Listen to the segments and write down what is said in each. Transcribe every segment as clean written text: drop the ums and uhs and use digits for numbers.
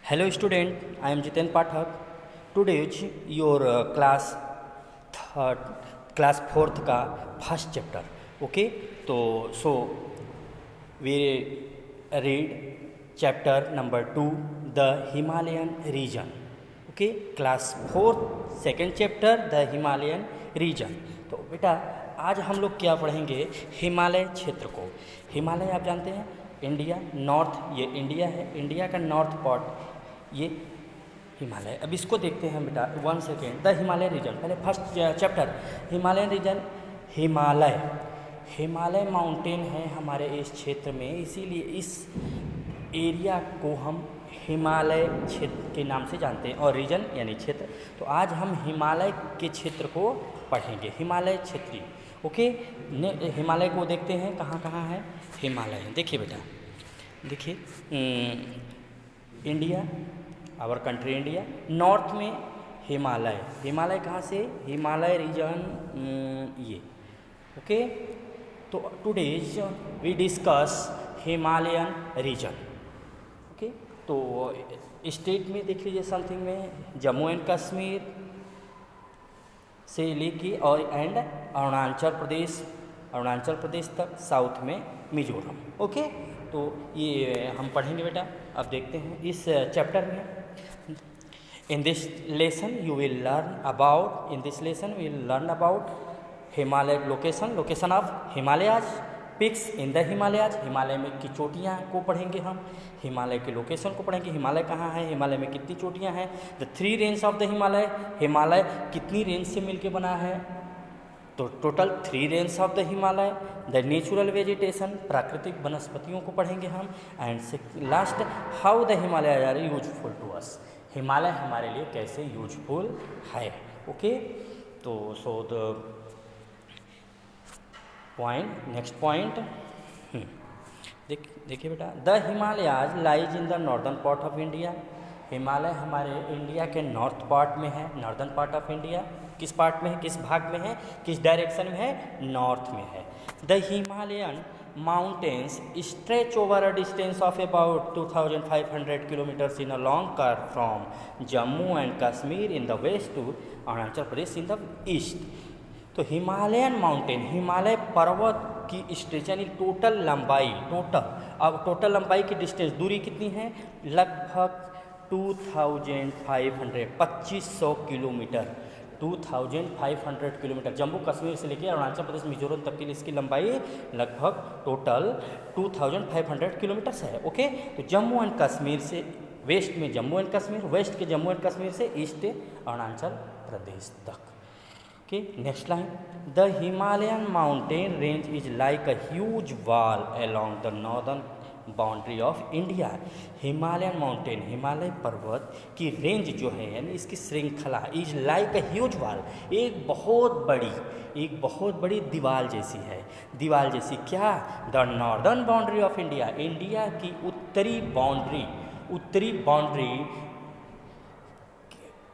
Hello student, I am Jiten Pathak. Today your third class fourth का first chapter. Okay तो we read chapter number 2 the Himalayan region. Okay class fourth second chapter the Himalayan region. तो बेटा आज हम लोग क्या पढ़ेंगे, हिमालय क्षेत्र को. हिमालय आप जानते हैं इंडिया नॉर्थ, ये इंडिया है, इंडिया का नॉर्थ पार्ट ये हिमालय. अब इसको देखते हैं बेटा 1 सेकेंड. द हिमालय रीजन, पहले first chapter Himalayan region. Himalaya mountain है हमारे इस क्षेत्र में, इसीलिए इस एरिया को हम हिमालय क्षेत्र के नाम से जानते हैं, और रीजन यानी क्षेत्र. तो आज हम हिमालय के क्षेत्र को पढ़ेंगे, हिमालय क्षेत्रीय. ओके हिमालय को देखते हैं कहाँ कहाँ है हिमालय. देखिए बेटा, देखिए India, our country India, north में हिमालय. हिमालय कहाँ से, हिमालय रीजन ये. ओके तो today's we discuss Himalayan region. Okay तो स्टेट में देख लीजिए समथिंग में जम्मू एंड कश्मीर से लेके और एंड अरुणाचल प्रदेश तक, साउथ में मिजोरम. ओके तो ये हम पढ़ेंगे बेटा. अब देखते हैं इस चैप्टर में. In this lesson you will learn about Himalaya location of Himalayas, peaks in the Himalayas. Himalaya में की चोटियाँ को पढ़ेंगे हम, हिमालय के लोकेशन को पढ़ेंगे, हिमालय कहाँ है, हिमालय में कितनी चोटियाँ हैं, the 3 range of the Himalaya, Himalaya कितनी रेंज से मिलके बना है, तो total 3 range of the Himalaya, the natural vegetation, प्राकृतिक वनस्पतियों को पढ़ेंगे हम, and last how the Himalaya are useful to us, Himalaya हमारे लिए कैसे यूजफुल है. ओके तो so the point, next point देखिए बेटा, the Himalayas lies in the northern part of India. Himalaya हमारे इंडिया के नॉर्थ पार्ट में है, नॉर्दर्न पार्ट ऑफ इंडिया. किस पार्ट में है, किस भाग में है, किस डायरेक्शन में है, नॉर्थ में है. The Himalayan mountains stretch over a distance of about 2500 kilometres in a long curve from Jammu and Kashmir in the west to Arunachal Pradesh in the east. तो हिमालयन माउंटेन, हिमालय पर्वत की स्ट्रेच यानी टोटल लंबाई, टोटल लंबाई की डिस्टेंस, दूरी कितनी है, लगभग 2500 किलोमीटर. 2500 किलोमीटर जम्मू कश्मीर से लेकर अरुणाचल प्रदेश मिजोरम तक के लिए इसकी लंबाई लगभग टोटल 2500 किलोमीटर है. ओके तो जम्मू एंड कश्मीर से वेस्ट में जम्मू एंड कश्मीर, वेस्ट के जम्मू एंड कश्मीर से ईस्ट अरुणाचल प्रदेश तक. Okay, next line. The Himalayan mountain range is like a huge wall along the northern boundary of India. Himalayan mountain, Himalaya पर्वत की रेंज जो है यानी इसकी श्रृंखला, is like a huge wall, एक बहुत बड़ी दीवार जैसी है. दीवार जैसी क्या, the northern boundary of India, India की उत्तरी बाउंड्री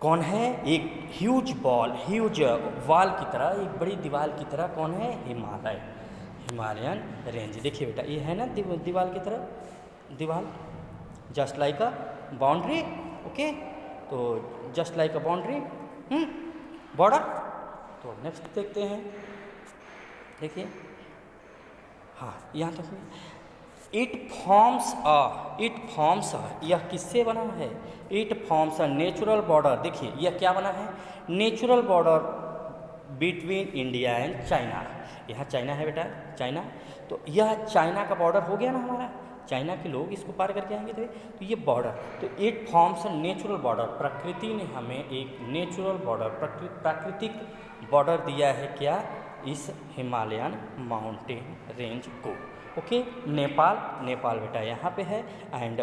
कौन है, एक ह्यूज वॉल की तरह, एक बड़ी दीवार की तरह कौन है, हिमालयन रेंज. देखिए बेटा ये है ना दीवार की तरह, दीवार just like a boundary. Okay तो just like a boundary border. तो नेक्स्ट देखते हैं, देखिए हाँ यहाँ तक इट फॉर्म्स यह किससे बना है, it forms a natural border. देखिए यह क्या बना है, natural border between India and China. यहाँ चाइना है बेटा, चाइना. तो यह चाइना का बॉर्डर हो गया ना हमारा, चाइना के लोग इसको पार करके आएंगे तो ये बॉर्डर. तो it forms a natural border, प्रकृति ने हमें एक नेचुरल बॉर्डर, प्राकृतिक बॉर्डर दिया है क्या, इस हिमालयन माउंटेन रेंज को. ओके नेपाल बेटा यहाँ पे है, एंड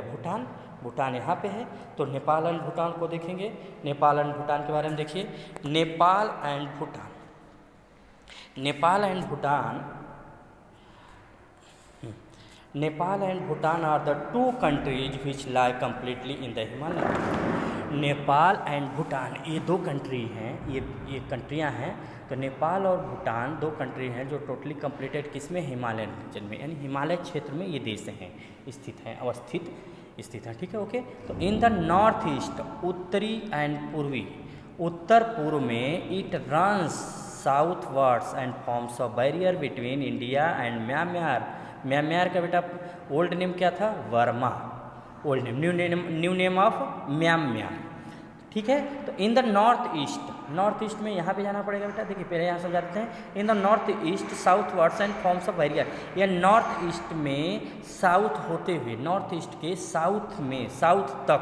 भूटान यहाँ पे है. तो नेपाल एंड भूटान को देखेंगे, नेपाल एंड भूटान के बारे में देखिए. Nepal and Bhutan are the 2 countries which lie completely in the Himalaya. Nepal and Bhutan ये 2 कंट्री हैं, ये कंट्रियाँ हैं. तो नेपाल और भूटान 2 कंट्री हैं जो टोटली कंप्लीटेड किस में, हिमालयन रीजन में, यानी हिमालय क्षेत्र में ये देश हैं, अवस्थित स्थित हैं, ठीक है। ओके, तो इन द नॉर्थ ईस्ट, उत्तरी एंड पूर्वी, उत्तर पूर्व में it runs southwards and forms a barrier between India and Myanmar. Myanmar का बेटा ओल्ड नेम क्या था? Verma, old name, new name of Myanmar, ठीक है। तो in the north east, north east में यहाँ पे जाना पड़ेगा बेटा, देखिए पहले यहाँ समझा देते हैं। In the north east south words and forms of barrier, या नॉर्थ ईस्ट में साउथ होते हुए, नॉर्थ ईस्ट के साउथ में, साउथ तक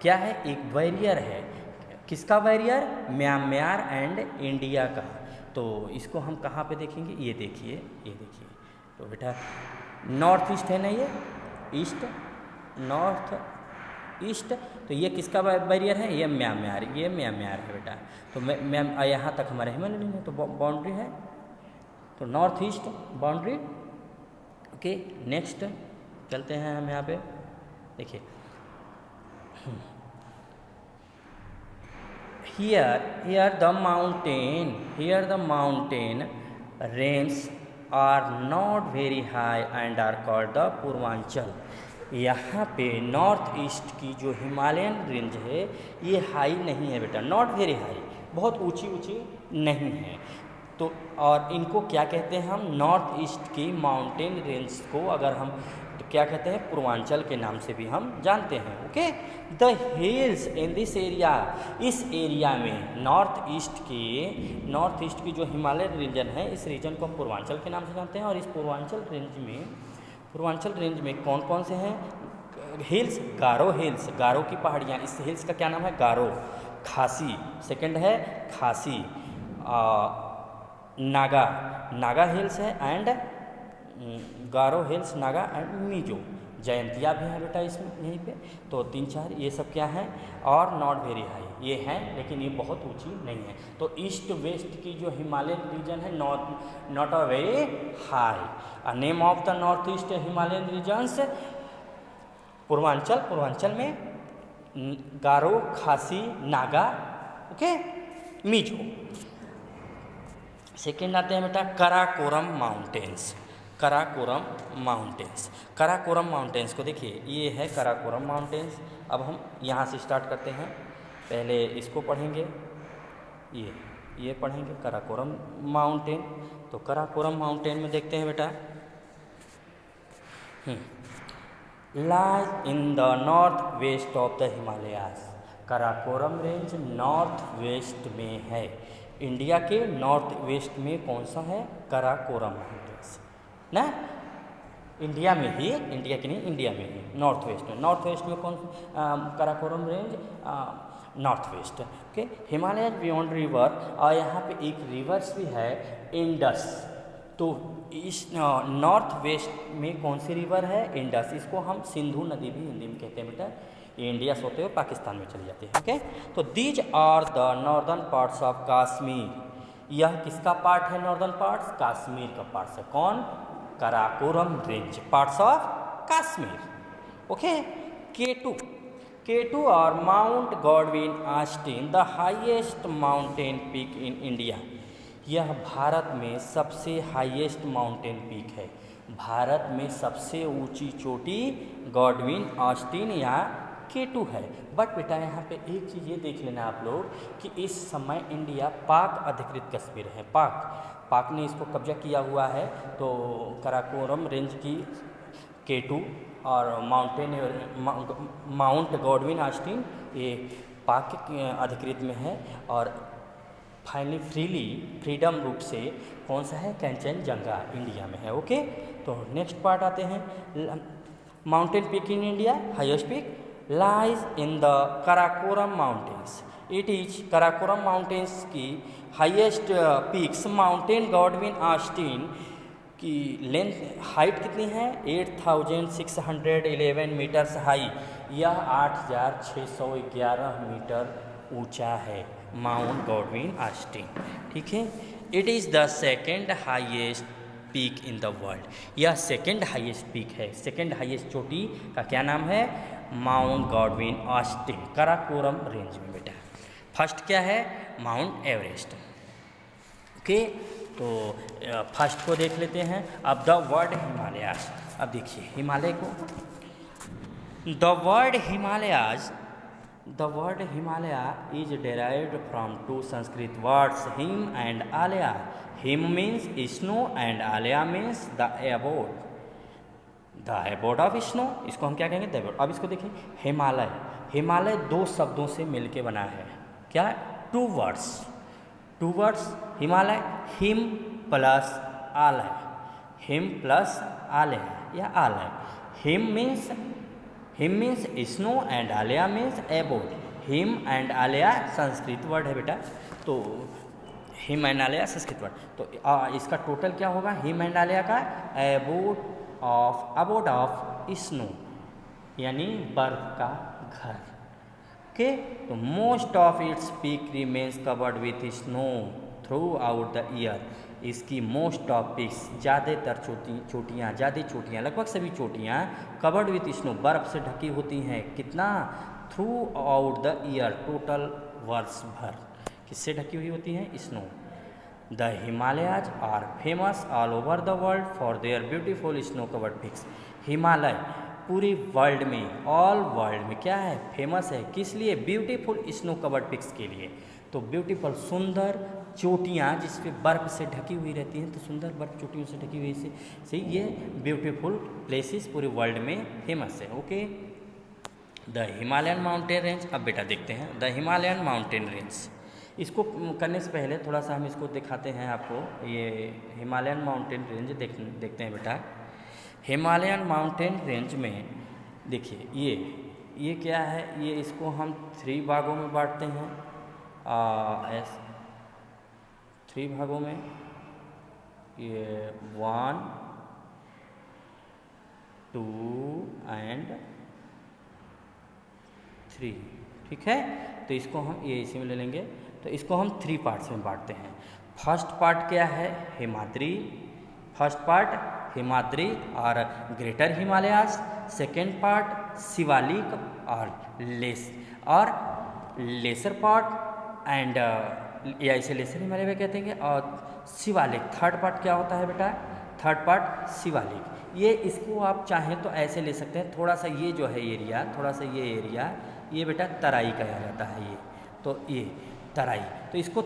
क्या है? एक बैरियर है। किसका बैरियर? म्यांमार एंड इंडिया का। तो इसको हम कहाँ पे देखेंगे? ये देखिए, ये देखिए, तो बेटा नॉर्थ ईस्ट है ना, ये ईस्ट, नॉर्थ ईस्ट, तो ये किसका बैरियर है? ये म्यांमार, ये म्यांमार है बेटा। तो यहाँ तक हमारे हिमालय है, तो बाउंड्री है, तो north east boundary. Okay, next चलते हैं हम यहाँ पे, देखिए here the mountain ranges are not very high and are called the Purvanchal. यहाँ पे नॉर्थ ईस्ट की जो हिमालयन रेंज है ये हाई नहीं है बेटा, नॉट वेरी हाई, बहुत ऊंची ऊंची नहीं है। तो और इनको क्या कहते हैं हम? नॉर्थ ईस्ट की माउंटेन रेंज को अगर हम तो क्या कहते हैं? पूर्वांचल के नाम से भी हम जानते हैं। Okay, the hills in this area, इस एरिया में नॉर्थ ईस्ट की जो हिमालयन रीजन है, इस रीजन को हम पूर्वांचल के नाम से जानते हैं। और इस पूर्वांचल रेंज में कौन कौन से हैं हिल्स? गारो हिल्स, गारो की पहाड़ियाँ, इस हिल्स का क्या नाम है? गारो। खासी, सेकंड है खासी, नागा हिल्स है, and Garo hills, Naga and Mizo. Jaintia भी है बेटा इसमें, यहीं पे। तो 3-4 ये सब क्या है? और नॉट वेरी हाई, ये हैं लेकिन ये बहुत ऊंची नहीं है। तो ईस्ट वेस्ट की जो हिमालयन रीजन है not a very high. Name of the north east Himalayan regions, Purvanchal में गारो, खासी, नागा, ओके, मिजो। सेकेंड आते हैं बेटा काराकोरम माउंटेन्स। काराकोरम माउंटेन्स को देखिए, ये है काराकोरम माउंटेन्स। अब हम यहाँ से स्टार्ट करते हैं, पहले इसको पढ़ेंगे, ये पढ़ेंगे काराकोरम माउंटेन। तो काराकोरम माउंटेन में देखते हैं बेटा, lies in the north west of the Himalayas. Karakoram range north west में है, इंडिया के नॉर्थ वेस्ट में कौन सा है? काराकोरम माउंटेन्स ना, इंडिया में ही, इंडिया की नहीं, इंडिया में ही नॉर्थ वेस्ट में कौन? Karakoram range north west. Okay, Himalaya beyond river, और यहाँ पे एक रिवर्स भी है, इंडस। तो इस नॉर्थ वेस्ट में कौन सी रिवर है? इंडस। इसको हम सिंधु नदी भी हिंदी में कहते हैं बेटा। ये इंडिया से होते हुए पाकिस्तान में चली जाती है। ओके, तो these are the northern parts of Kashmir. यह किसका पार्ट है? नॉर्दर्न पार्ट्स, कश्मीर का पार्ट्स है। कौन? Karakoram range, parts of Kashmir. Okay, K two और Mount Godwin Austen, the highest mountain peak in India. यह भारत में सबसे हाईएस्ट माउंटेन पीक है। भारत में सबसे ऊंची चोटी गॉडविन ऑस्टिन या केटू है। बट बेटा यहाँ पे एक चीज़ ये देख लेना आप लोग कि इस समय इंडिया पाक अधिकृत कश्मीर है। पाक ने इसको कब्जा किया हुआ है। तो काराकोरम रेंज की केटू और माउंट गॉडविन ऑस्टिन ये पाक के अधिकृत में है। और फाइनली फ्रीडम रूट से कौन सा है? कंचनजंगा इंडिया में है। ओके, तो नेक्स्ट पार्ट आते हैं, mountain peak in India, highest peak lies in the Karakoram mountains. It is Karakoram mountains की highest peaks. Mountain Godwin Austen की लेंथ, हाइट कितनी है? 8611 मीटर्स हाई। यह 8611 मीटर ऊंचा है, माउंट गॉडविन ऑस्टिन। ठीक है, it is the second highest peak in the world. यह सेकेंड हाईएस्ट पीक है। सेकेंड हाईएस्ट चोटी का क्या नाम है? Mount Godwin Austin, Karakoram range में बेटा। फर्स्ट क्या है? Mount Everest. ओके, तो फर्स्ट को देख लेते हैं। अब द वर्ल्ड हिमालयास। अब देखिए हिमालय को, The word Himalayas, the word Himalaya is derived from two Sanskrit words him and alaya. Him means snow and alaya means the abode. The abode of snow, इसको हम क्या कहेंगे द एबोर्ड। अब इसको देखिए हिमालय, हिमालय दो शब्दों से मिलके बना है, क्या टू वर्ड्स हिमालय, हिम प्लस आलय, हिम प्लस आलय या आलय। हिम मीन्स स्नो एंड आलया मीन्स एबोर्ड। हिम एंड आलया संस्कृत वर्ड है बेटा, तो हिम एंड आलया संस्कृत वर्ड, तो इसका टोटल क्या होगा हिम एंड आलया का अबोर्ड ऑफ स्नो यानी बर्फ का घर के। तो most of its peak remains covered with snow through out the year. इसकी मोस्ट ऑफ पीक्स ज़्यादातर चोटियाँ लगभग सभी चोटियाँ कवर्ड विथ स्नो बर्फ से ढकी होती हैं। कितना through out the year total वर्ष भर किससे ढकी हुई होती हैं snow. The Himalayas are famous all over the world for their beautiful snow-covered peaks. Himalaya पूरी वर्ल्ड में, ऑल वर्ल्ड में क्या है फेमस है, किस लिए ब्यूटीफुल स्नो कवर्ड पिक्स के लिए। तो ब्यूटीफुल सुंदर चोटियाँ जिस पे बर्फ़ से ढकी हुई रहती हैं, तो सुंदर बर्फ चोटियों से ढकी हुई से ये ब्यूटीफुल प्लेसेस पूरे वर्ल्ड में फेमस है। Okay, the Himalayan mountain range. अब बेटा देखते हैं द हिमालयन माउंटेन रेंज। इसको करने से पहले थोड़ा सा हम इसको दिखाते हैं आपको। ये हिमालयन माउंटेन रेंज देखते हैं बेटा। हिमालयन माउंटेन रेंज में देखिए ये क्या है, ये इसको हम 3 भागों में बांटते हैं। 3 भागों में, ये 1, 2 एंड 3, ठीक है। तो इसको हम ये इसी में ले लेंगे, तो इसको हम 3 पार्ट्स में बांटते हैं। फर्स्ट पार्ट क्या है हिमाद्री, फर्स्ट पार्ट हिमाद्री और greater Himalayas. Second part Shivalik और लेसर पार्ट एंड या इसे लेसर हिमालय में कहते हैं, और शिवालिक। थर्ड पार्ट क्या होता है बेटा, थर्ड पार्ट शिवालिक। ये इसको आप चाहें तो ऐसे ले सकते हैं, थोड़ा सा ये जो है एरिया, थोड़ा सा ये एरिया, ये बेटा तराई कहा जाता है ये, तो ये तराई। तो इसको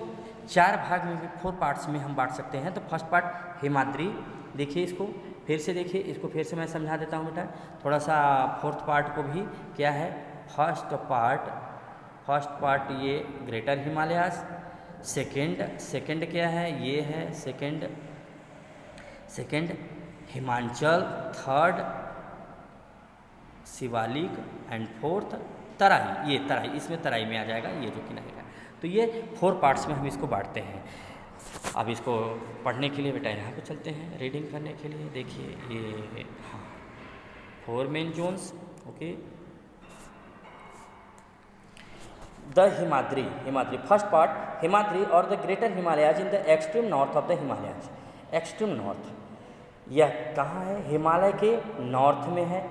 4 भाग में भी 4 पार्ट्स में हम बांट सकते हैं। तो फर्स्ट पार्ट हिमाद्री, देखिए इसको फिर से देखिए, इसको फिर से मैं समझा देता हूँ बेटा थोड़ा सा। फोर्थ पार्ट को भी क्या है, फर्स्ट पार्ट ये ग्रेटर हिमालयाज। सेकंड क्या है, ये है second Himachal, third Shivalik and fourth Terai. ये तराई, इसमें तराई में आ जाएगा ये जो किनारे का। तो ये 4 पार्ट्स में हम इसको बांटते हैं। अब इसको पढ़ने के लिए बेटा यहाँ पे चलते हैं, रीडिंग करने के लिए। देखिए ये 4 main zones. Okay, the Himadri first part Himadri और the greater Himalayas in the extreme north of the Himalayas. Extreme north यह कहाँ है, हिमालय के नॉर्थ में है।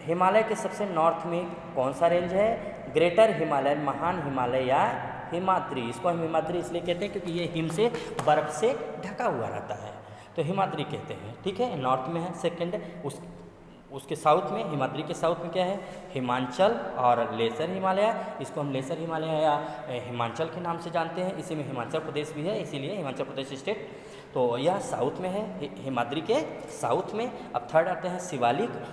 हिमालय के सबसे नॉर्थ में कौन सा रेंज है, ग्रेटर हिमालय, महान हिमालय या हिमाद्री। इसको हम हिमाद्री इसलिए कहते हैं क्योंकि ये हिम से बर्फ से ढका हुआ रहता है, तो हिमाद्री कहते हैं, ठीक है। नॉर्थ में है। सेकंड उसके साउथ में, हिमाद्री के साउथ में क्या है, हिमाचल और लेसर हिमालय। इसको हम लेसर हिमालय या हिमाचल के नाम से जानते हैं। इसी में हिमाचल प्रदेश भी है, इसीलिए हिमाचल प्रदेश स्टेट। तो यह साउथ में है, हिमाद्री के साउथ में। अब थर्ड आते हैं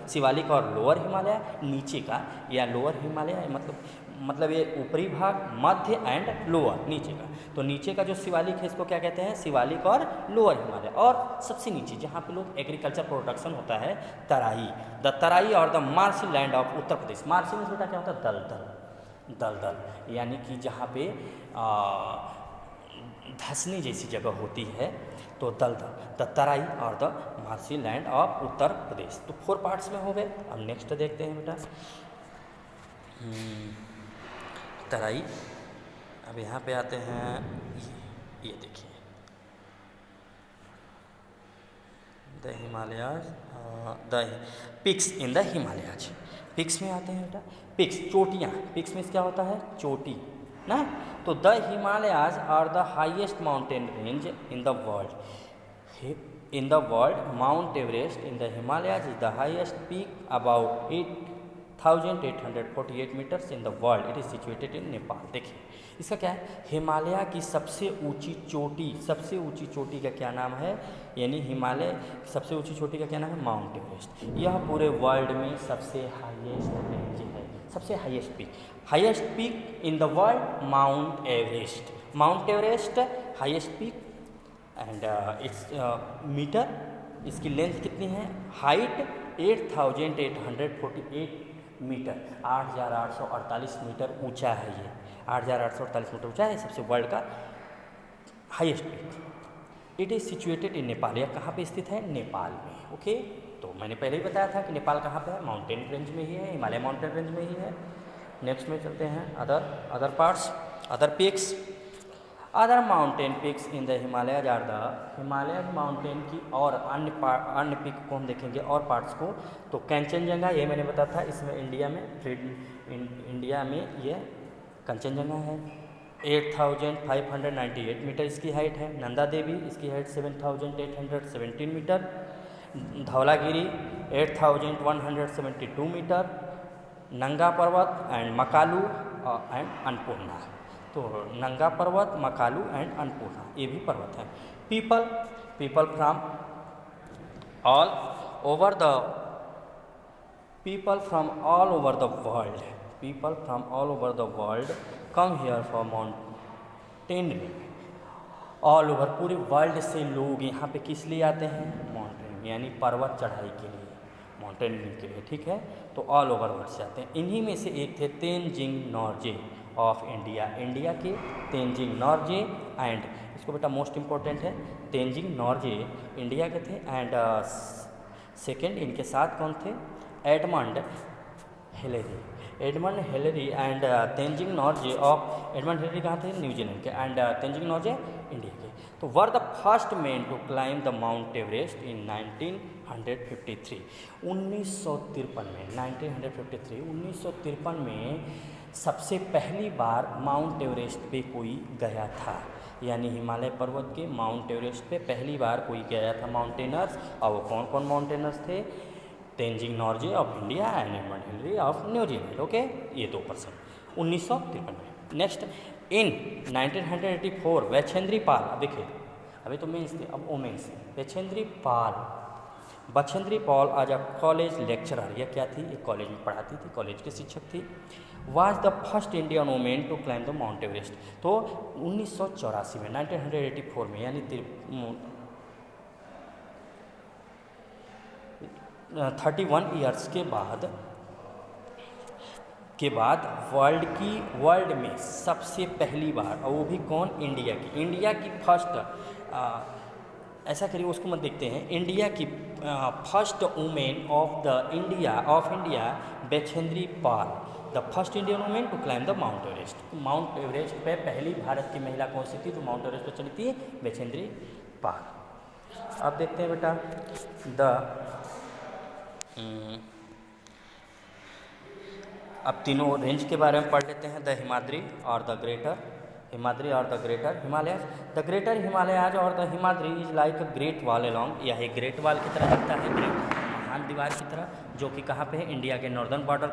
शिवालिक और लोअर हिमालय, नीचे का या लोअर हिमालय मतलब ये ऊपरी भाग, मध्य एंड लोअर, नीचे का। तो नीचे का जो शिवालिक है इसको क्या कहते हैं, शिवालिक और लोअर हिमालय। और सबसे नीचे जहाँ पे लोग एग्रीकल्चर प्रोडक्शन होता है, तराई, द तराई और the marshy land of Uttar Pradesh. Marshy में बेटा क्या होता है, दलदल, यानी कि जहाँ पे धंसने जैसी जगह होती है, तो दलदल, द तराई और the marshy land of Uttar Pradesh. तो 4 पार्ट्स में हो गए। अब नेक्स्ट देखते हैं बेटा तराई। अब यहाँ पे आते हैं, ये देखिए the Himalayas, the peaks in the Himalayas. Peaks में आते हैं बेटा, पिक्स चोटियाँ, पिक्स में क्या होता है, चोटी ना। तो the Himalayas are the highest mountain range in the world. Mount Everest in the Himalayas is the highest peak about 1848 metres in the world. It is situated in Nepal. देखिए इसका क्या है, हिमालय की सबसे ऊंची चोटी का क्या नाम है, यानी हिमालय की सबसे ऊंची चोटी का क्या नाम है, माउंट एवरेस्ट। यह पूरे वर्ल्ड में सबसे हाईएस्ट रेंज है, सबसे highest peak in the world Mount Everest highest peak. And it's metre, इसकी लेंथ कितनी है, हाइट 8848 मीटर, 8848 मीटर ऊंचा है ये, 8848 मीटर ऊंचा है, सबसे वर्ल्ड का highest peak. It is situated in Nepal. यह कहाँ पे स्थित है, नेपाल में। ओके, तो मैंने पहले ही बताया था कि नेपाल कहाँ पे है, माउंटेन रेंज में ही है, हिमालय माउंटेन रेंज में ही है। नेक्स्ट में चलते हैं other parts, other peaks. Other mountain peaks in the Himalayas are the, Himalaya mountain की और अन्य पिक को हम देखेंगे और पार्ट्स को। तो कंचनजंगा, ये मैंने बताया था, इसमें इंडिया में ये कंचनजंगा है, 8598 मीटर इसकी हाइट है। नंदा देवी, इसकी हाइट 7817 मीटर। धौलागिरी 8172 मीटर। नंगा पर्वत एंड मकालू एंड अन्नपूर्णा। तो नंगा पर्वत, मकालू एंड अन्नपूर्णा ये भी पर्वत है। People from all over the world come here for mountaineering. All over, पूरे वर्ल्ड से लोग यहाँ पे किस लिए आते हैं, माउंटेन यानी पर्वत चढ़ाई के लिए, माउंटेनियरिंग के लिए, ठीक है। तो ऑल ओवर वर्ल्ड से आते हैं। इन्हीं में से एक थे Tenzing Norgay of India, India के तेनजिंग नोर्जे। एंड इसको बेटा मोस्ट इम्पोर्टेंट है, तेनजिंग नोर्जे इंडिया के थे। एंड सेकेंड इनके साथ कौन थे, Edmund Hillary and Tenzing Norgay of, Edmund Hillary कहाँ थे, न्यूजीलैंड के, एंड तेनजिंग नोर्जे इंडिया के। तो were the first man to climb the Mount Everest in 1953। 1953 में सबसे पहली बार माउंट एवरेस्ट पे कोई गया था, यानी हिमालय पर्वत के माउंट एवरेस्ट पे पहली बार कोई गया था माउंटेनर्स। और वो कौन कौन माउंटेनर्स थे, Tenzing Norgay of India and Edmund Hillary of New Zealand. Okay, ये 2 पर्सन 1953 में। नेक्स्ट इन 1984 वैछेंद्री पाल, देखिए अभी तो मेंस थे, अब वोमेंस। बछेंद्री पाल आज अ कॉलेज लेक्चरर, यह क्या थी, एक कॉलेज में पढ़ाती थी, कॉलेज की शिक्षक थी। Was the first Indian women to climb the Mount Everest. तो 1984 में, 1984 में, यानी 31 ईयर्स के बाद वर्ल्ड में सबसे पहली बार, और वो भी कौन, इंडिया की फर्स्ट, ऐसा करिए उसको मत देखते हैं, इंडिया की first women of India Bachendri Pal, the first Indian women to climb the Mount Everest. Mount Everest पे पहली भारत की महिला कौन सी थी जो माउंट एवरेस्ट पे चली थी, बछेंद्री पाल। अब देखते हैं बेटा अब तीनों रेंज के बारे में पढ़ लेते हैं, द हिमाद्री और the greater Himalayas. The greater Himalayas और the Himadri is like a great wall along, यह एक ग्रेट वॉल की तरह दिखता है, ग्रेट महान दीवार की तरह, जो कि कहाँ पे है, इंडिया के नॉर्दर्न बॉर्डर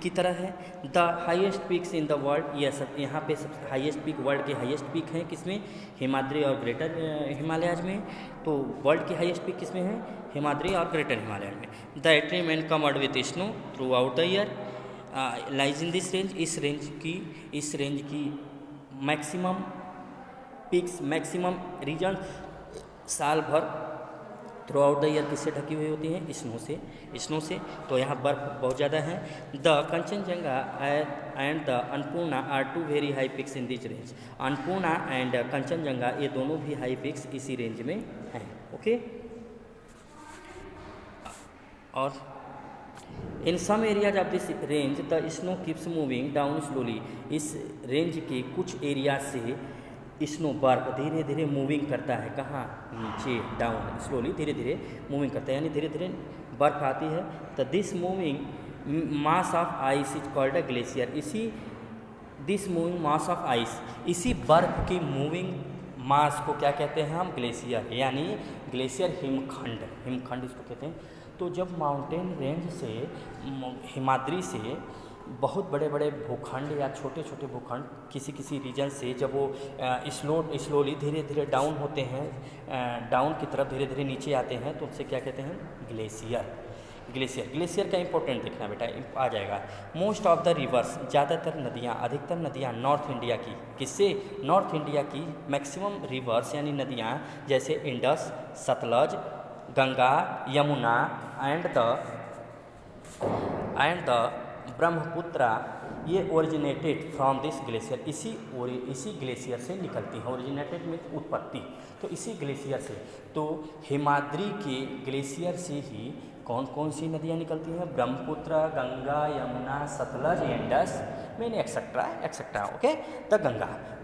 की तरह है। The highest peaks in the world, यह सब यहाँ पे सब हाईएस्ट पीक, वर्ल्ड के हाईएस्ट पीक हैं किसमें, हिमाद्री और ग्रेटर हिमालयज में। तो वर्ल्ड की हाईएस्ट पीक किसमें है, हिमाद्री और ग्रेटर हिमालय में। The extreme and covered with snow through out the year lies in this range, इस रेंज की मैक्सिमम पिक्स, मैक्सिमम रीजन साल भर थ्रू आउट द ईयर किससे ढकी हुई होती हैं, स्नो से। तो यहाँ बर्फ बहुत ज़्यादा है। The Kanchenjunga and the Annapurna are 2 very high peaks in this range. Annapurna and Kanchenjunga ये दोनों भी हाई पिक्स इसी रेंज में हैं। ओके, और in some areas of this range the snow keeps moving down slowly. इस रेंज के कुछ एरिया से स्नो, बर्फ धीरे धीरे मूविंग करता है, कहाँ, नीचे, डाउन स्लोली, धीरे धीरे मूविंग करता है, यानी धीरे धीरे बर्फ आती है। तो this moving mass of ice is called a glacier. This moving mass of ice, इसी बर्फ की मूविंग मास को क्या कहते हैं हम, ग्लेशियर, यानी ग्लेशियर हिमखंड इसको कहते हैं। तो जब माउंटेन रेंज से हिमाद्री से बहुत बड़े बड़े भूखंड या छोटे छोटे भूखंड किसी किसी रीजन से जब वो स्लोली धीरे धीरे डाउन होते हैं, डाउन की तरफ धीरे धीरे नीचे आते हैं, तो उससे क्या कहते हैं? ग्लेशियर। ग्लेशियर का इंपॉर्टेंट देखना बेटा, आ जाएगा। मोस्ट ऑफ द रिवर्स, ज़्यादातर नदियाँ, अधिकतर नदियाँ नॉर्थ इंडिया की, किससे? नॉर्थ इंडिया की मैक्सिमम रिवर्स यानी नदियाँ जैसे Indus, Sutlej, Ganga, Yamuna and the Brahmaputra, ये ओरिजिनेटेड फ्रॉम दिस ग्लेशियर, इसी ग्लेशियर से निकलती हैं। ओरिजिनेटेड मीन्स उत्पत्ति, तो इसी ग्लेशियर से। तो हिमाद्री के ग्लेशियर से ही कौन कौन सी नदियाँ निकलती हैं? Brahmaputra, Ganga, Yamuna, Sutlej, Indus, main etcetera. Okay, the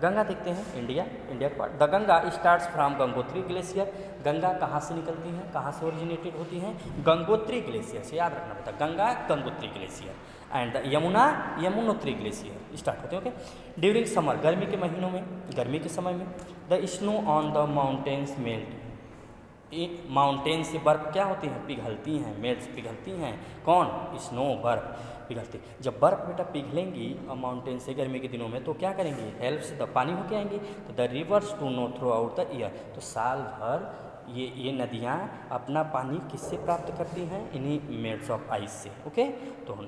Ganga देखते हैं, इंडिया के part. The Ganga starts from Gangotri glacier. Ganga कहाँ से निकलती हैं, कहाँ से ओरिजिनेटेड होती हैं? गंगोत्री ग्लेशियर से, याद रखना बेटा, Ganga Gangotri glacier and the Yamunotri glacier start होते हैं। ओके, ड्यूरिंग समर, गर्मी के महीनों में, गर्मी के समय में, the snow on the mountains melt, mountain से बर्फ़ क्या होती हैं? पिघलती हैं, मेल्ट्स पिघलती हैं। कौन? स्नो, बर्फ़ पिघलती। जब बर्फ़ बेटा पिघलेंगी और माउंटेन से गर्मी के दिनों में, तो क्या करेंगी? हेल्प्स द पानी होके आएंगी, तो the rivers to no throughout the year, तो साल भर ये नदियाँ अपना पानी किससे प्राप्त करती हैं? इन्हीं मेल्ट्स ऑफ आइस से। ओके, तो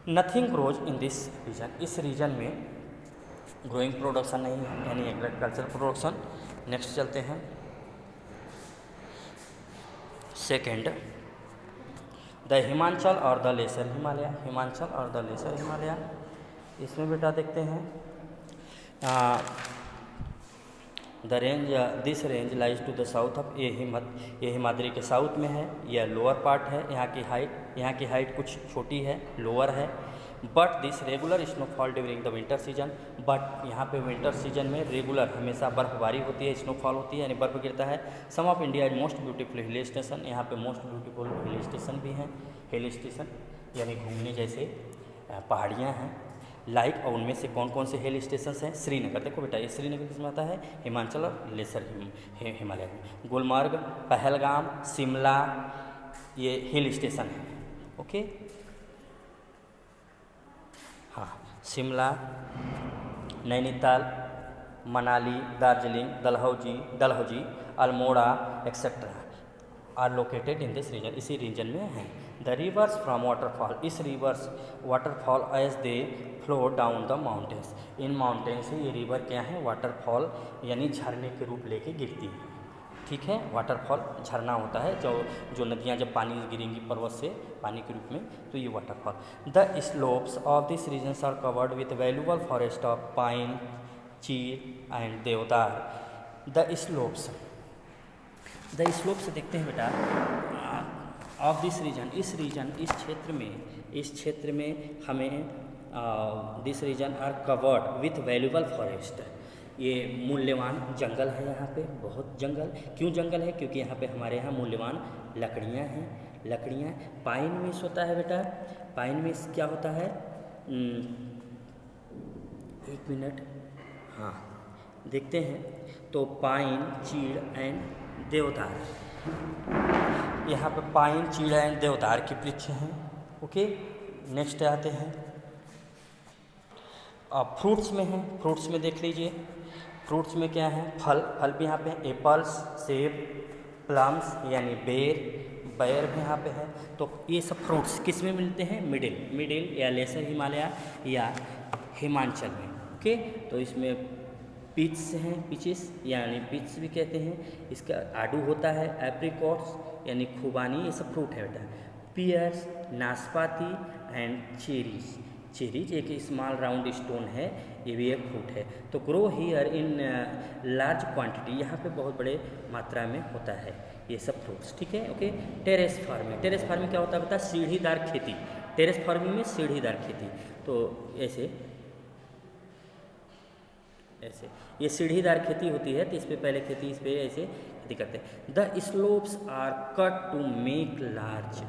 nothing grows in this region, इस रीजन में ग्रोइंग प्रोडक्शन नहीं है, यानी एग्रीकल्चर प्रोडक्शन। नेक्स्ट चलते हैं, सेकेंड, द हिमाचल और द लेसर हिमालय, हिमाचल और द लेसर हिमालय। इसमें बेटा देखते हैं, the range, this range lies to the south of, ये हिमाद्री के साउथ में है, यह लोअर पार्ट है। यहाँ की हाइट कुछ छोटी है, लोअर है। But this regular snowfall during the winter season, but यहाँ पे विंटर सीजन में रेगुलर हमेशा बर्फबारी होती है, स्नोफॉल होती है, यानी बर्फ गिरता है। Some of India most beautiful hill station, यहाँ पे मोस्ट ब्यूटीफुल हिल स्टेशन भी हैं। हिल स्टेशन यानी घूमने जैसे पहाड़ियाँ हैं, लाइक, और उनमें से कौन कौन से हिल स्टेशन हैं? श्रीनगर, देखो बेटा, ये श्रीनगर किसमें आता है? हिमाचल और लेसर हिमालय में। गुलमर्ग, पहलगाम, शिमला, ये हिल स्टेशन है। ओके, हाँ, Shimla, Nainital, Manali, Darjeeling, Dalhousie, Almora etcetera are located in this region, इसी रीजन में हैं। द रिवर्स फ्रॉम वाटरफॉल, इस rivers waterfall as they flow down the mountains, इन माउंटेन से ये रिवर क्या है? वाटरफॉल यानी झरने के रूप लेके गिरती है। ठीक है, वाटरफॉल झरना होता है, जो नदियाँ जब पानी गिरेंगी पर्वत से पानी के रूप में, तो ये waterfall. The slopes of this regions are covered with valuable forest of pine, chir and deodar. The slopes देखते हैं बेटा, ऑफ दिस रीजन, इस क्षेत्र में हमें this region are covered with valuable forest, ये मूल्यवान जंगल है। यहाँ पे बहुत जंगल, क्यों जंगल है? क्योंकि यहाँ पे हमारे यहाँ मूल्यवान लकड़ियाँ हैं। पाइन मीन्स होता है बेटा, पाइन मीन्स क्या होता है? एक मिनट, हाँ देखते हैं, तो पाइन, चीड़ एंड देवदार, यहाँ पे पाइन, चीड़ एंड देवदार के वृक्ष हैं। ओके, नेक्स्ट आते हैं, अब फ्रूट्स में हैं, फ्रूट्स में देख लीजिए, फ्रूट्स में क्या है? फल भी यहाँ पे हैं, एप्पल्स, सेब, प्लम्स यानी बेर भी यहाँ पे है। तो ये सब फ्रूट्स किस में मिलते हैं? मिडिल या लेसर हिमालय या हिमाचल में। ओके, तो इसमें पीच हैं, पीचिस यानी पीच भी कहते हैं, इसका आडू होता है, एप्रिकॉट्स यानी खुबानी, ये सब फ्रूट है बेटा। पियर्स, नाशपाती एंड चेरीज एक स्मॉल राउंड स्टोन है, ये भी एक फ्रूट है। तो grow here in large quantity, यहाँ पे बहुत बड़े मात्रा में होता है ये सब फ्रूट्स। ठीक है, ओके। टेरेस फार्मिंग क्या होता है बता? सीढ़ीदार खेती। टेरेस फार्मिंग में सीढ़ीदार खेती, तो ऐसे ये सीढ़ीदार खेती होती है, तो इस पे पहले खेती, इस पे ऐसे खेती करते हैं। The slopes are cut to make large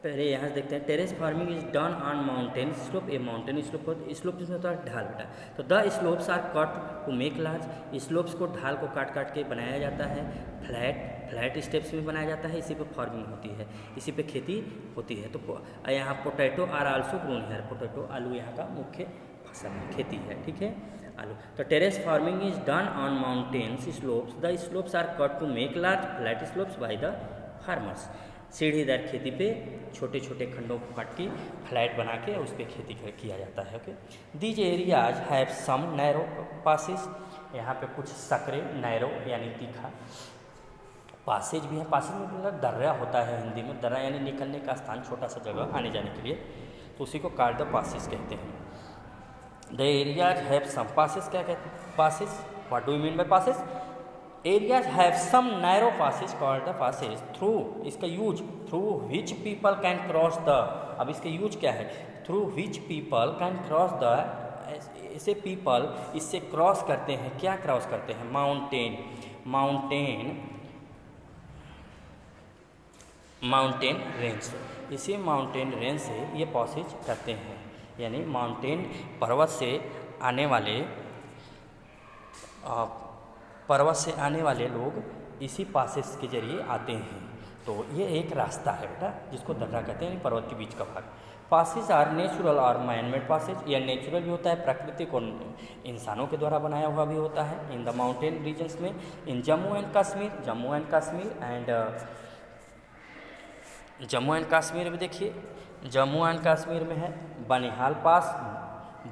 पहले यहाँ से देखते हैं, terrace farming is done on mountain slope. A mountain slope slope जिसमें होता है ढाल बेटा, तो the slopes are cut to make large. Slopes को ढाल को काट काट के बनाया जाता है। फ्लैट स्टेप्स में बनाया जाता है, इसी पे फार्मिंग होती है, इसी पे खेती होती है। तो यहाँ potato are also grown here, potato आलू यहाँ का मुख्य फसल है, खेती है, ठीक है, आलू। तो terrace farming is done on mountains slopes, the slopes are cut to make large flat slopes by the farmers. सीढ़ीदार खेती पे छोटे छोटे खंडों को काट के फ्लैट बना के उस पर खेती किया जाता है। Okay, these areas have some narrow passes, यहाँ पे कुछ सकरे, नैरो यानी तीखा, पासेज भी है। पासेज में मतलब दर्रा होता है हिंदी में, दर्रा यानी निकलने का स्थान, छोटा सा जगह आने जाने के लिए, तो उसी को कार द पासेज कहते हैं। The areas have some passes, क्या कहते हैं passes, what do you mean by passes? Areas have some narrow passes called the passes through, इसका use through which people can cross the, अब इसका use क्या है? Through which people can cross the, ऐसे people इससे cross करते हैं, क्या क्रॉस करते हैं? माउंटेन रेंज, इसी माउंटेन रेंज से ये पासेज करते हैं, यानी माउंटेन पर्वत से आने वाले लोग इसी पासेस के जरिए आते हैं। तो ये एक रास्ता है बेटा जिसको दर्रा कहते हैं, पर्वत के बीच का भाग। पासेज आर नेचुरल और मैन मेड पासेज, यह नेचुरल भी होता है, प्राकृतिक और इंसानों के द्वारा बनाया हुआ भी होता है। इन द माउंटेन रीजन्स में, इन जम्मू एंड कश्मीर में देखिए, जम्मू एंड कश्मीर में है बनिहाल पास,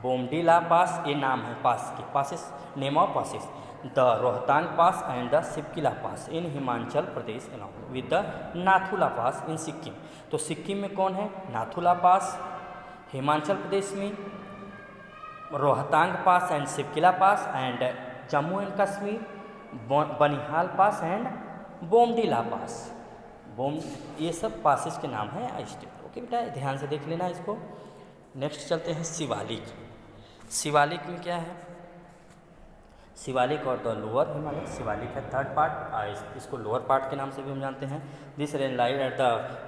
बोमडीला पास, ये नाम है पास के, passes name of passes. The Rohtang pass and the Sipkila pass in Himachal Pradesh along with the Nathula pass in Sikkim. तो सिक्किम में कौन है? नाथुला पास, हिमाचल प्रदेश में Rohtang pass and Sipkila pass, and Jammu and Kashmir Banihal pass and Bomdila pass. ये सब पासेस के नाम हैं स्टेट। ओके बेटा, ध्यान से देख लेना इसको। नेक्स्ट चलते हैं शिवालिक। शिवालिक में क्या है? शिवालिक और द लोअर हिमालय, शिवालिक है थर्ड पार्ट, इसको लोअर पार्ट के नाम से भी हम जानते हैं। This range lies at the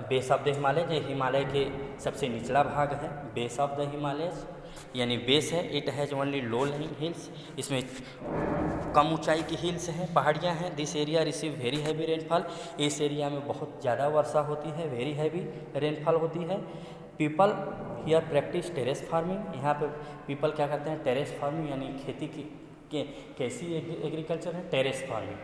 base of the Himalaya, जो हिमालय के सबसे निचला भाग है, बेस ऑफ द हिमालय यानी बेस है। It has only low lying hills, इसमें कम ऊंचाई की हिल्स हैं, पहाड़ियाँ हैं। This area receive very heavy rainfall, इस एरिया में बहुत ज़्यादा वर्षा होती है, वेरी हैवी रेनफॉल होती है। People here practice terrace farming, यहाँ पे पीपल क्या करते हैं? टेरेस फार्मिंग यानी खेती की कैसी एग्रीकल्चर है? Terrace farming.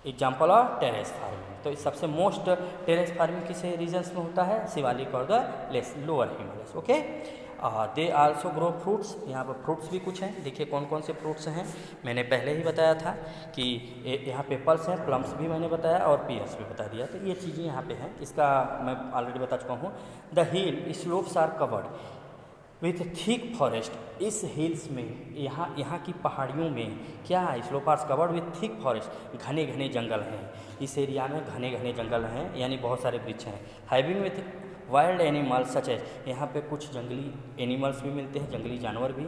Example of terrace farming, तो सबसे मोस्ट टेरेस फार्मिंग किस रीजन्स में होता है? शिवालिक और the lower Himalaya. Okay, they also grow fruits, यहाँ पर फ्रूट्स भी कुछ हैं, देखिए कौन कौन से फ्रूट्स हैं। मैंने पहले ही बताया था कि यहाँ पे एप्पल्स हैं, प्लम्स भी मैंने बताया और पीयर्स भी बता दिया, तो ये चीज़ें यहाँ पे हैं, इसका मैं ऑलरेडी बता चुका हूँ। The hill slopes are covered with thick forest, इस हिल्स में यहाँ की पहाड़ियों में क्या है? Slope are covered with thick forest, घने घने जंगल हैं, इस एरिया में घने घने जंगल हैं, यानी बहुत सारे वृक्ष हैं। हैविंग विथ वाइल्ड एनिमल्स सच है, यहाँ पे कुछ जंगली एनिमल्स भी मिलते हैं, जंगली जानवर भी।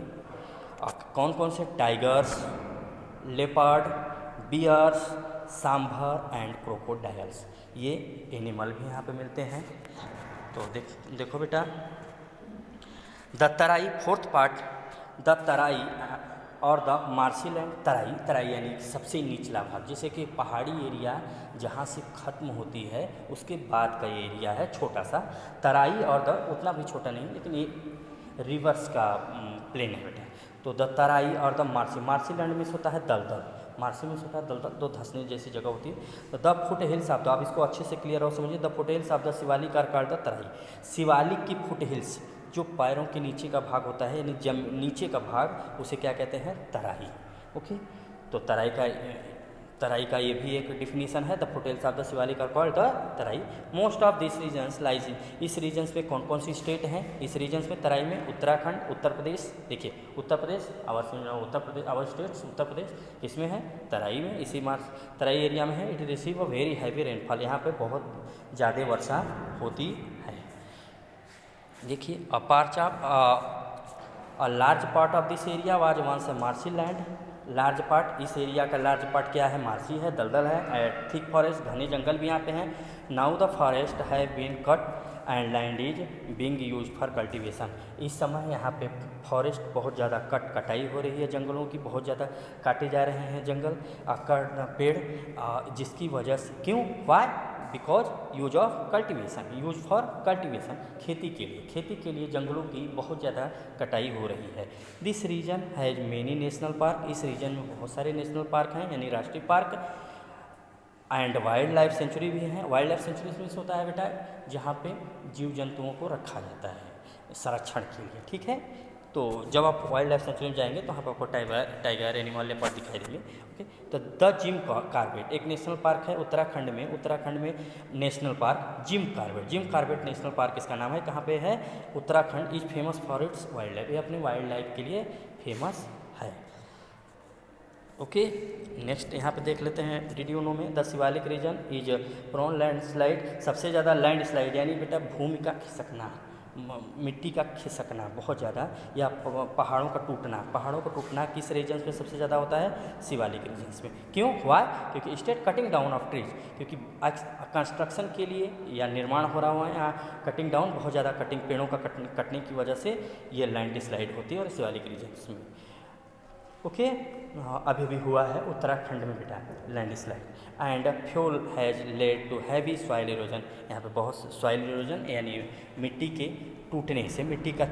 कौन कौन से? Tigers, leopard, bears, sambar and crocodiles, ये एनिमल भी यहाँ पे मिलते हैं। तो देखो बेटा, the Terai fourth part, the Terai और द मार्शीलैंड, तराई यानी सबसे निचला भाग, जैसे कि पहाड़ी एरिया जहाँ से ख़त्म होती है उसके बाद का एरिया है छोटा सा, तराई और द उतना भी छोटा नहीं, लेकिन ये रिवर्स का प्लेन है बेटा। तो द तराई और द मार्शीलैंड में होता है दलदल, मार्शी में होता है दलदल, तो धंसने जैसी जगह होती है। तो the foothills of the, आप इसको अच्छे से क्लियर हो समझिए, the foothills of the Shivalik are called the Terai. Shiwalik की फुट हिल्स, जो पैरों के नीचे का भाग होता है, यानी नीचे का भाग, उसे क्या कहते हैं? तराई। ओके, तो तराई का ये भी एक डिफिनीशन है, the foothills of the Shivalik are called the Terai. Most of this regions lies in, इस रीजन्स में कौन कौन सी स्टेट हैं? इस रीजन्स में तराई में उत्तराखंड, उत्तर प्रदेश, देखिए उत्तर प्रदेश आवर स्टेट्स, उत्तर प्रदेश इसमें है, तराई में, इसी तराई एरिया में है। It receive a very heavy rainfall, यहाँ पे बहुत ज़्यादा वर्षा होती है। देखिए a large part of this area was once marshy land, large part, इस एरिया का लार्ज पार्ट क्या है? मार्शी है, दलदल है, थिक फॉरेस्ट, घने जंगल भी यहाँ पे हैं। Now the forest have been cut and land is being use for cultivation. इस समय यहाँ पे फॉरेस्ट बहुत ज़्यादा कटाई हो रही है, जंगलों की बहुत ज़्यादा काटे जा रहे हैं जंगल पेड़, जिसकी वजह से क्यों why because use of cultivation, use for cultivation, खेती के लिए जंगलों की बहुत ज़्यादा कटाई हो रही है। This region has many national park, इस रीजन में बहुत सारे नेशनल पार्क हैं यानी राष्ट्रीय park, and wild life sanctuary भी हैं। वाइल्ड लाइफ सेंचुरी में होता है बेटा जहाँ पे जीव जंतुओं को रखा जाता है संरक्षण के लिए, ठीक है। तो जब आप वाइल्ड लाइफ सेंचुरी में जाएंगे तो वहाँ पर आपको टाइगर एनिमल लेपर्ड दिखाई देंगे, ओके। तो द जिम कॉर्बेट एक नेशनल पार्क है उत्तराखंड में national park Jim Corbett national park इसका नाम है। कहाँ पे है? Uttarakhand. Is famous for its wild life, ये अपनी वाइल्ड लाइफ के लिए फेमस है, ओके। नेक्स्ट यहाँ पे देख लेते हैं डिड यू नो में the Shivalik region is prone landslide, सबसे ज़्यादा लैंडस्लाइड यानी बेटा भूमि का खिसकना, मिट्टी का खिसकना बहुत ज़्यादा, या पहाड़ों का टूटना किस रीजन में सबसे ज़्यादा होता है? शिवालिक रीजन्स में। क्यों? वाई? क्योंकि state cutting down of trees, क्योंकि कंस्ट्रक्शन के लिए या निर्माण हो रहा हुआ है यहाँ कटिंग डाउन, बहुत ज़्यादा कटिंग पेड़ों का कटने की वजह से ये लैंडस्लाइड होती है और शिवालिक रीजन्स में, ओके। अभी भी हुआ है उत्तराखंड में बेटा landslide. And fuel has led to heavy soil erosion, यहाँ पे बहुत सॉइल इरोजन यानी मिट्टी के टूटने से, मिट्टी का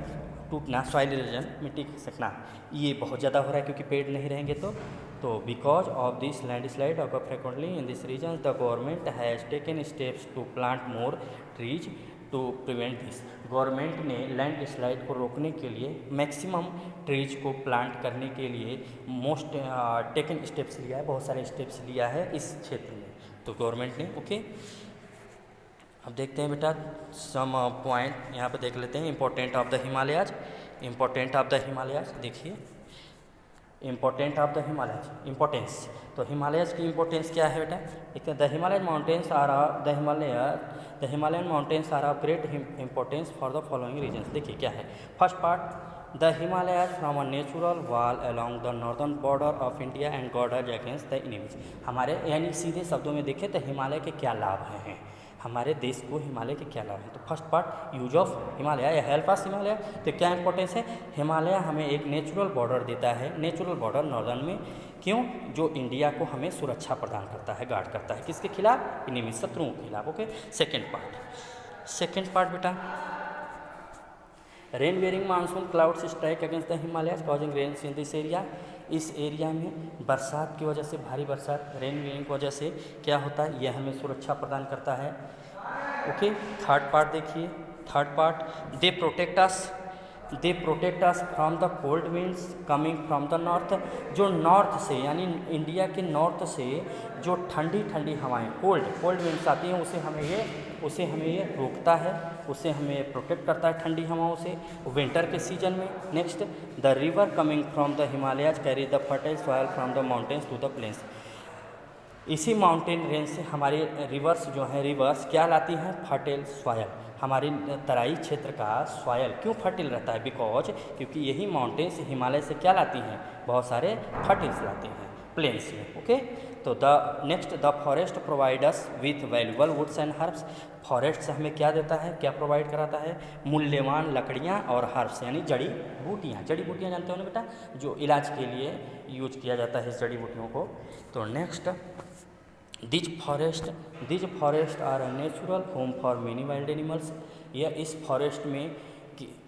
टूटना, सॉइल इरोजन मिट्टी खिसकना, ये बहुत ज़्यादा हो रहा है क्योंकि पेड़ नहीं रहेंगे तो because of this landslide occur frequently in this region the government has taken steps to plant more trees to prevent this. Government ने लैंडस्लाइड को रोकने के लिए मैक्सिमम ट्रीज को प्लांट करने के लिए टेकन स्टेप्स लिया है, बहुत सारे स्टेप्स लिया है इस क्षेत्र में, तो गवर्नमेंट ने, ओके। अब देखते हैं बेटा सम पॉइंट यहाँ पे देख लेते हैं। इंपॉर्टेंट ऑफ द हिमालयाज, देखिए important of the Himalayas, importance, तो हिमालयस की इम्पोर्टेंस क्या है बेटा? देखते हैं the Himalayan mountains are of great importance for the following reasons. देखिए क्या है, first part the Himalayas from a natural wall along the northern border of India and guard against the enemies. हमारे यानी सीधे शब्दों में देखें तो हिमालय के क्या लाभ हैं, हमारे देश को हिमालय के क्या लाभ हैं। तो first part use of Himalaya या हेल्प अस हिमालय, तो क्या इंपॉर्टेंस है? हिमालय हमें एक नेचुरल बॉर्डर देता है, नेचुरल बॉर्डर नॉर्दर्न में, क्यों? जो इंडिया को हमें सुरक्षा प्रदान करता है, गार्ड करता है, किसके खिलाफ? एनिमी, शत्रुओं के खिलाफ, ओके। सेकेंड पार्ट बेटा rain bearing monsoon clouds strike against the Himalaya causing rains in this area. इस एरिया में बरसात की वजह से, भारी बरसात, रेन वेयरिंग की वजह से क्या होता है? यह हमें सुरक्षा प्रदान करता है, ओके। थर्ड पार्ट देखिए, third part they protect us from the cold winds coming from the north. जो नॉर्थ से यानी इंडिया के नॉर्थ से जो ठंडी हवाएं, कोल्ड विंड्स आती हैं, उसे हमें ये रोकता है, उसे हमें प्रोटेक्ट करता है ठंडी हवाओं से विंटर के सीजन में। Next the river coming from the Himalayas carry the fertile soil from the mountains to the plains. इसी माउंटेन रेंज से हमारी रिवर्स जो है, रिवर्स क्या लाती हैं? फर्टाइल सॉयल, हमारी तराई क्षेत्र का सॉयल क्यों फर्टिल रहता है? बिकॉज क्योंकि यही माउंटेन्स हिमालय से क्या लाती हैं? बहुत सारे फर्टिल्स लाते हैं प्लेन्स में, ओके। तो the forest provide us with valuable woods and herbs. Forest से हमें क्या देता है, क्या प्रोवाइड कराता है? मूल्यवान लकड़ियाँ और हर्ब्स यानी जड़ी बूटियाँ जानते हो ना बेटा, जो इलाज के लिए यूज किया जाता है इस जड़ी बूटियों को। तो next these forest are a natural home for many wild animals. यह इस फॉरेस्ट में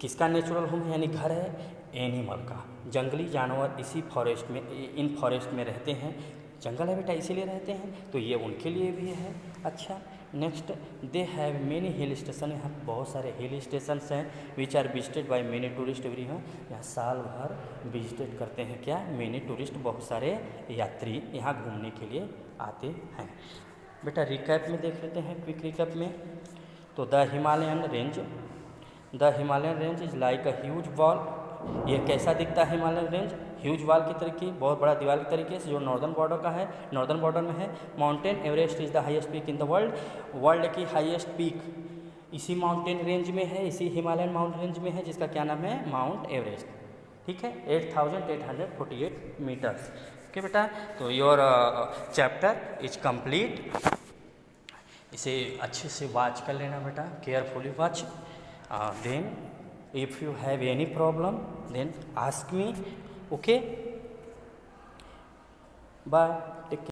किसका नेचुरल होम है यानी घर है? एनिमल का, जंगली जानवर इसी फॉरेस्ट में, इन फॉरेस्ट में रहते हैं, जंगल है बेटा इसीलिए रहते हैं, तो ये उनके लिए भी है। अच्छा next they have many hill station, यहाँ बहुत सारे हिल स्टेशन हैं which are visited by many tourist every year. यहाँ साल भर विजिटेड करते हैं क्या? मेनी टूरिस्ट, बहुत सारे यात्री यहाँ घूमने के लिए आते हैं। बेटा रिकैप में देख लेते हैं, क्विक रिकैप में। तो the Himalayan range is like a huge wall. ये कैसा दिखता है हिमालयन रेंज? ह्यूज वॉल की तरीके, बहुत बड़ा दीवार के तरीके से, जो नॉर्दर्न बॉर्डर में है। Mountain Everest is the highest peak in the world की हाईएस्ट पीक इसी माउंटेन रेंज में है, इसी हिमालयन माउंटेन रेंज में है, जिसका क्या नाम है? माउंट एवरेस्ट, ठीक है। 8,848 मीटर्स, ओके बेटा। तो योर चैप्टर इज कंप्लीट। इसे अच्छे से वॉच कर लेना बेटा, carefully watch. Then if you have any problem then ask me. Okay, bye.